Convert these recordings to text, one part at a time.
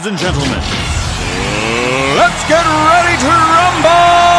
Ladies and gentlemen, let's get ready to rumble!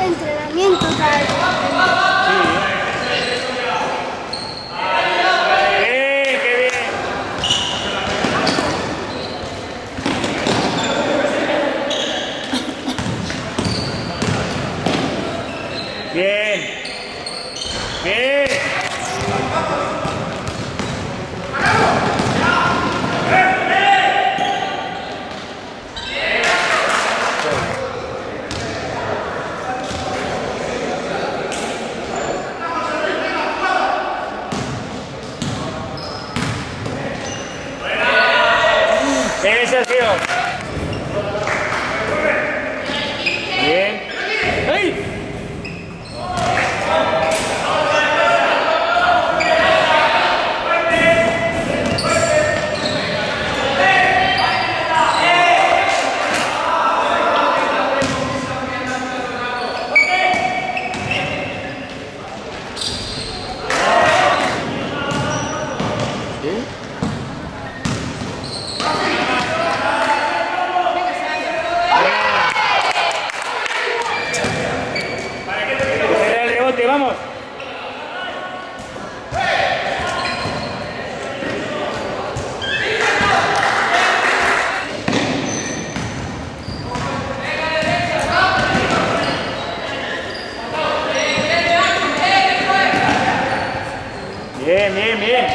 Entrenamiento tal. Bien. Bien. Bien, Sergio. Bien. ¡Ay! Vamos. Bien, bien, bien.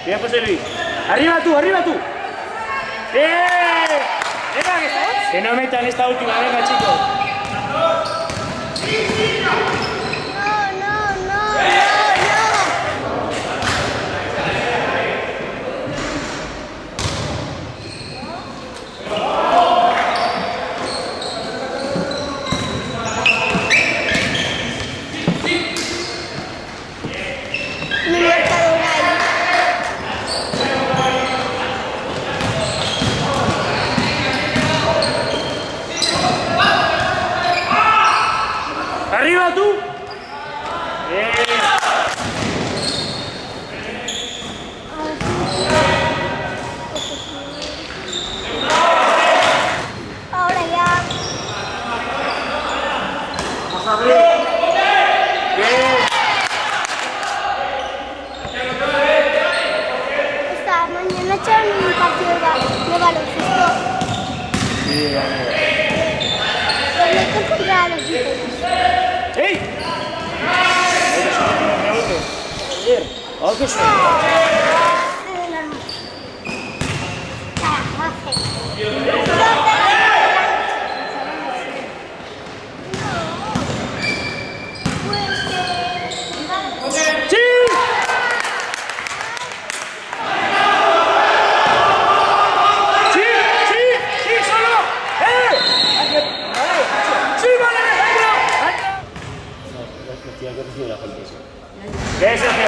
Bien, José Luis. Arriba tú, arriba tú. Bien. Venga, que no metan esta última, venga, chicos. ¡Ey! ¡Oh, qué suerte! ¡Sí! ¡Sí! ¡Sí! ¡Sí! ¡Solo! ¡Sí, vale! ¿Qué es Sergio?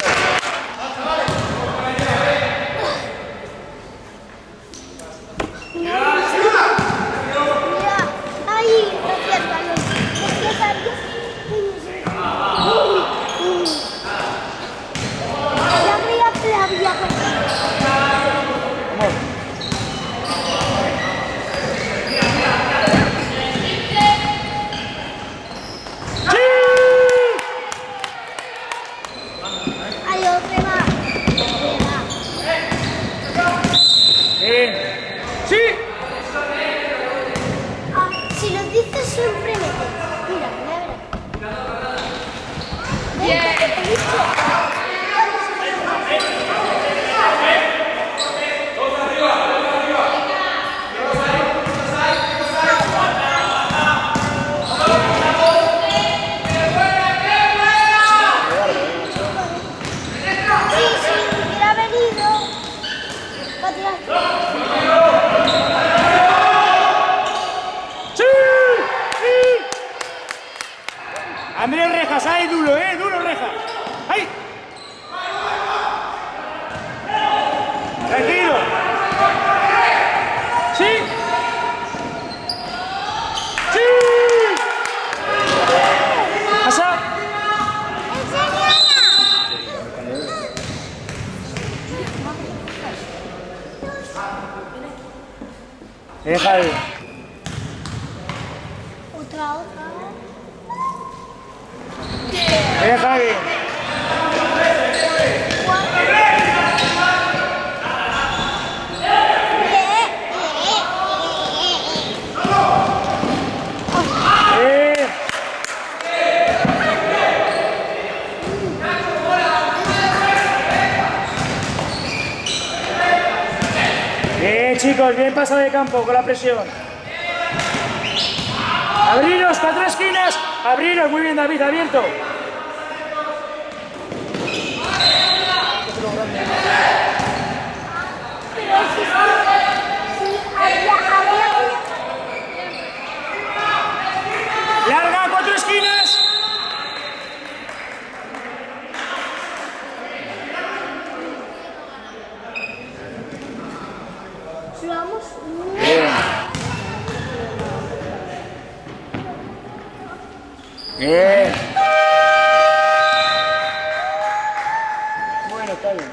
¡Sí! Si lo dices siempre me mira, mira. ¿Qué te he dicho? Si hubiera venido, va a tirar. Andrés Rejas, ahí duro, duro Rejas. ¡Ahí! Tranquilo. ¡Sí! ¡Sí! ¡Pasa! Déjalo. Otra. Javi. Bien, chicos, bien pasado de campo con la presión. Abriros, 4 esquinas. Abriros, muy bien David, abierto. Larga, 4 esquinas. Vamos. Bien. Bueno, está bien.